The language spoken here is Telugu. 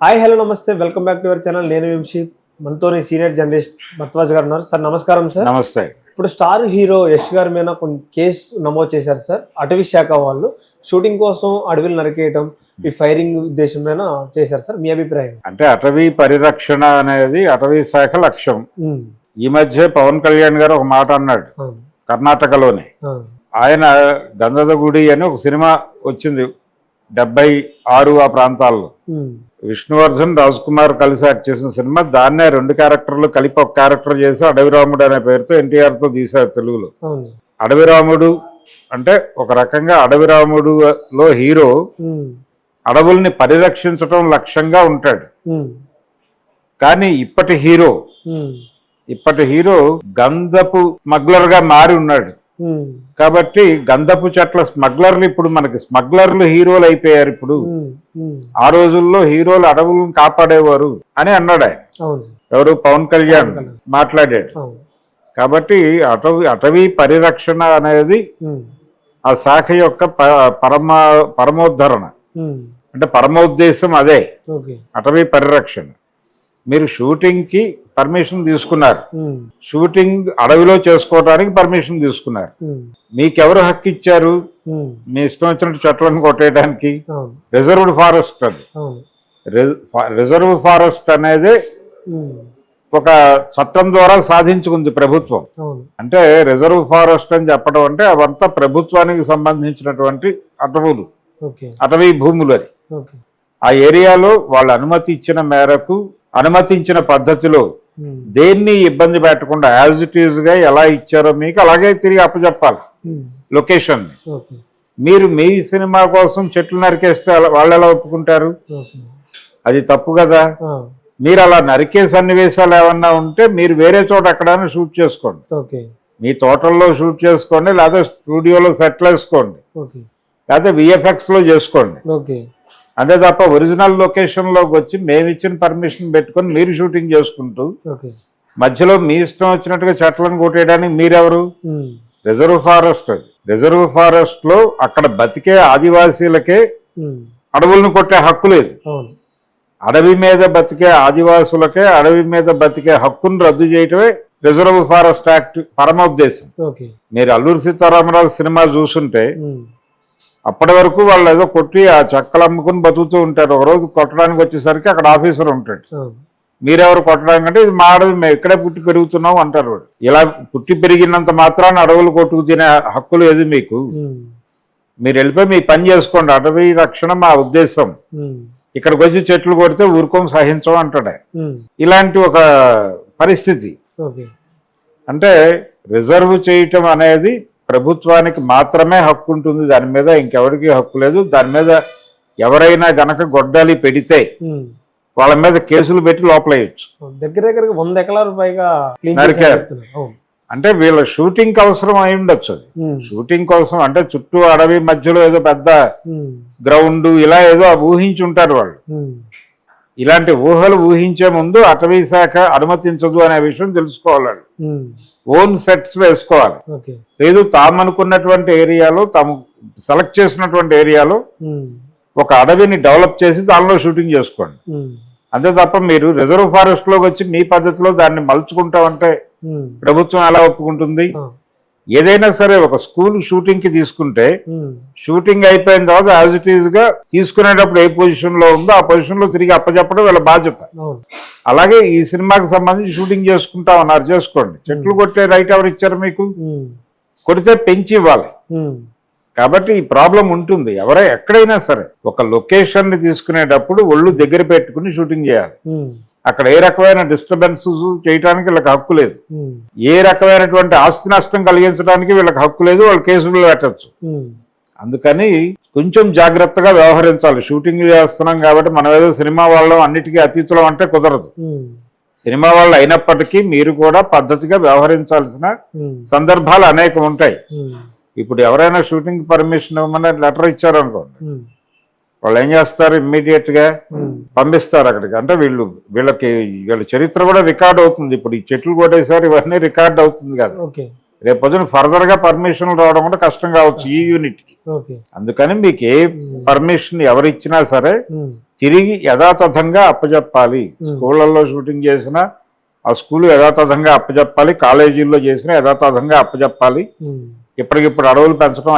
హాయ్ హలో నమస్తే welcome back to your channel. నేను వంశీ, మనతోని సీనియర్ జర్నలిస్ట్ భరద్వాజ్ గారు ఉన్నారు. సార్ నమస్కారం. సార్ నమస్తే. ఇప్పుడు స్టార్ హీరో యష్ గారి మీద కొన్ని కేసు నమోదు చేశారు సార్. అటవీ శాఖ వాళ్ళు షూటింగ్ కోసం అడవిలు నరికేయటం, ఈ ఫైరింగ్ ఉద్దేశం మీద చేశారు సార్. మీ అభిప్రాయం? అంటే అటవీ పరిరక్షణ అనేది అటవీ శాఖ లక్ష్యం. ఈ మధ్య పవన్ కళ్యాణ్ గారు ఒక మాట అన్నాడు కర్ణాటకలోనే. ఆయన గంధదగుడి అని ఒక సినిమా వచ్చింది 76 ఆ ప్రాంతాల్లో. విష్ణువర్ధన్, రాజ్ కుమార్ కలిసి యాక్ట్ చేసిన సినిమా. దాన్నే 2 క్యారెక్టర్లు కలిపి ఒక క్యారెక్టర్ చేసి అడవిరాముడు అనే పేరుతో ఎన్టీఆర్ తో తీశారు తెలుగులో. అడవిరాముడు అంటే ఒక రకంగా అడవిరాముడులో హీరో అడవుల్ని పరిరక్షించడం లక్ష్యంగా ఉంటాడు. కానీ ఇప్పటి హీరో గంధపు స్మగ్లర్ గా మారి ఉన్నాడు. కాబట్టి గంధపు చెట్ల స్మగ్లర్లు ఇప్పుడు మనకి స్మగ్లర్లు హీరోలు అయిపోయారు. ఇప్పుడు ఆ రోజుల్లో హీరోలు అడవులను కాపాడేవారు అని అన్నాడు ఆయన. ఎవరు? పవన్ కళ్యాణ్ మాట్లాడాడు. కాబట్టి అటవీ పరిరక్షణ అనేది ఆ శాఖ యొక్క పరమోద్ధరణ, అంటే పరమోద్దేశం అదే అటవీ పరిరక్షణ. మీరు షూటింగ్ కి పర్మిషన్ తీసుకున్నారు, షూటింగ్ అడవిలో చేసుకోవడానికి పర్మిషన్ తీసుకున్నారు. మీకెవరు హక్కు ఇచ్చారు మీ ఇష్టం వచ్చినట్టు చెట్లను కొట్టేయడానికి? Reserved forest. అది రిజర్వ్ ఫారెస్ట్ అనేది ఒక చట్టం ద్వారా సాధించుకుంది ప్రభుత్వం. అంటే రిజర్వ్ ఫారెస్ట్ అని చెప్పడం అంటే అవంతా ప్రభుత్వానికి సంబంధించినటువంటి అటవులు, అటవీ భూములు. అని ఆ ఏరియాలో వాళ్ళు అనుమతి ఇచ్చిన మేరకు, అనుమతించిన పద్ధతిలో దేన్ని ఇబ్బంది పెట్టకుండా యాజ్ ఇట్ ఈజ్ గా ఎలా ఇచ్చారో మీకు అలాగే తిరిగి అప్పచెప్పాలి లొకేషన్. మీరు మీ సినిమా కోసం చెట్లు నరికేస్తే వాళ్ళు ఎలా ఒప్పుకుంటారు? అది తప్పు కదా. మీరు అలా నరికే సన్నివేశాలు ఏమన్నా ఉంటే మీరు వేరే చోట ఎక్కడైనా షూట్ చేసుకోండి. మీ తోటల్లో షూట్ చేసుకోండి, లేదా స్టూడియోలో సెట్లు వేసుకోండి, లేకపోతే విఎఫ్ఎక్స్ లో చేసుకోండి. అంతే తప్ప ఒరిజినల్ లొకేషన్ లోకి వచ్చి మేము ఇచ్చిన పర్మిషన్ పెట్టుకొని మీరు షూటింగ్ చేసుకుంటూ మధ్యలో మీ ఇష్టం వచ్చినట్టుగా చెట్లను కొట్టేయడానికి మీరెవరు? Reserve forest. అది రిజర్వ్ ఫారెస్ట్ లో అక్కడ బతికే ఆదివాసీలకే అడవులను కొట్టే హక్కు లేదు. అడవి మీద బతికే ఆదివాసులకే అడవి మీద బతికే హక్కును రద్దు చేయటమే రిజర్వ్ ఫారెస్ట్ యాక్ట్ పరమోద్దేశం. మీరు అల్లూరి సీతారామరాజు సినిమా చూసుంటే అప్పటి వరకు వాళ్ళు ఏదో కొట్టి ఆ చెక్కలు అమ్ముకుని బతుకుతూ ఉంటారు. ఒక రోజు కొట్టడానికి వచ్చేసరికి అక్కడ ఆఫీసర్ ఉంటాడు. మీరెవరు కొట్టడానికి అంటే ఇది మా అడవి, మేము ఇక్కడే పుట్టి పెరుగుతున్నాం అంటారు. వాడు ఇలా పుట్టి పెరిగినంత మాత్రాన్ని అడవులు కొట్టుకు తినే హక్కులు ఏది మీకు? మీరు వెళ్ళిపోయి మీ పని చేసుకోండి, అటవీ రక్షణ మా ఉద్దేశం, ఇక్కడికి వచ్చి చెట్లు కొడితే ఊరుకోం సహించం అంటాడే. ఇలాంటి ఒక పరిస్థితి. అంటే రిజర్వ్ చేయటం అనేది ప్రభుత్వానికి మాత్రమే హక్కు ఉంటుంది, దాని మీద ఇంకెవరికి హక్కు లేదు. దాని మీద ఎవరైనా గనక గొడ్డలి పెడితే వాళ్ళ మీద కేసులు పెట్టి లోపలేయచ్చు. దగ్గర దగ్గర 100 ఎకరాల పైగా నరికారు. అంటే వీళ్ళ షూటింగ్ అవసరం అయి ఉండొచ్చు. షూటింగ్ కోసం అంటే చుట్టూ అడవి మధ్యలో ఏదో పెద్ద గ్రౌండ్ ఇలా ఏదో ఊహించి ఉంటారు వాళ్ళు. ఇలాంటి ఊహలు ఊహించే ముందు అటవీ శాఖ అనుమతించదు అనే విషయం తెలుసుకోవాలి. ఓన్ సెట్స్ వేసుకోవాలి. లేదు తామనుకున్నటువంటి ఏరియాలో, తాము సెలెక్ట్ చేసినటువంటి ఏరియాలో ఒక అడవిని డెవలప్ చేసి దానిలో షూటింగ్ చేసుకోండి. అంతే తప్ప మీరు రిజర్వ్ ఫారెస్ట్ లోకి వచ్చి మీ పద్ధతిలో దాన్ని మలుచుకుంటామంటే ప్రభుత్వం ఎలా ఒప్పుకుంటుంది? ఏదైనా సరే ఒక స్కూల్ షూటింగ్ కి తీసుకుంటే షూటింగ్ అయిపోయిన తర్వాత యాజ్ ఇట్ ఈజ్ గా తీసుకునేటప్పుడు ఏ పొజిషన్ లో ఉందో ఆ పొజిషన్ లో తిరిగి అప్పచెప్పడం వీళ్ళ బాధ్యత. అలాగే ఈ సినిమాకి సంబంధించి షూటింగ్ చేసుకుంటా ఉన్నారు, చేసుకోండి. చెట్లు కొట్టే రైట్ ఎవరు ఇచ్చారు మీకు? కొడితే పెంచి ఇవ్వాలి. కాబట్టి ఈ ప్రాబ్లం ఉంటుంది. ఎక్కడైనా సరే ఒక లొకేషన్ ని తీసుకునేటప్పుడు ఒళ్ళు దగ్గర పెట్టుకుని షూటింగ్ చేయాలి. అక్కడ ఏ రకమైన డిస్టర్బెన్స్ చేయడానికి వీళ్ళకి హక్కు లేదు. ఏ రకమైనటువంటి ఆస్తి నష్టం కలిగించడానికి వీళ్ళకి హక్కు లేదు. వాళ్ళు కేసులు పెట్టచ్చు. అందుకని కొంచెం జాగ్రత్తగా వ్యవహరించాలి. షూటింగ్ చేస్తున్నాం కాబట్టి మనం ఏదో సినిమా వాళ్ళం అన్నిటికీ అతీతులం అంటే కుదరదు. సినిమా వాళ్ళు అయినప్పటికీ మీరు కూడా పద్ధతిగా వ్యవహరించాల్సిన సందర్భాలు అనేకం ఉంటాయి. ఇప్పుడు ఎవరైనా షూటింగ్ పర్మిషన్ ఇవ్వమని లెటర్ ఇచ్చారనుకోండి, వాళ్ళు ఏం చేస్తారు? ఇమ్మీడియట్ గా పంపిస్తారు అక్కడికి. అంటే వీళ్ళ చరిత్ర కూడా రికార్డ్ అవుతుంది. ఇప్పుడు ఈ చెట్లు కొట్టేసారి ఇవన్నీ రికార్డ్ అవుతుంది కదా. రేపొద్దున ఫర్దర్ గా పర్మిషన్లు రావడం కూడా కష్టం కావచ్చు ఈ యూనిట్ కి. ఓకే. అందుకని మీకు ఏ పర్మిషన్ ఎవరిచ్చినా సరే ఉమ్, తిరిగి యథాతథంగా అప్పచెప్పాలి. స్కూళ్ళల్లో షూటింగ్ చేసినా ఆ స్కూల్ యథాతథంగా అప్పచెప్పాలి, కాలేజీల్లో చేసినా యథాతథంగా అప్పచెప్పాలి. ఉమ్. ఇప్పటికిప్పుడు అడవులు పెంచడం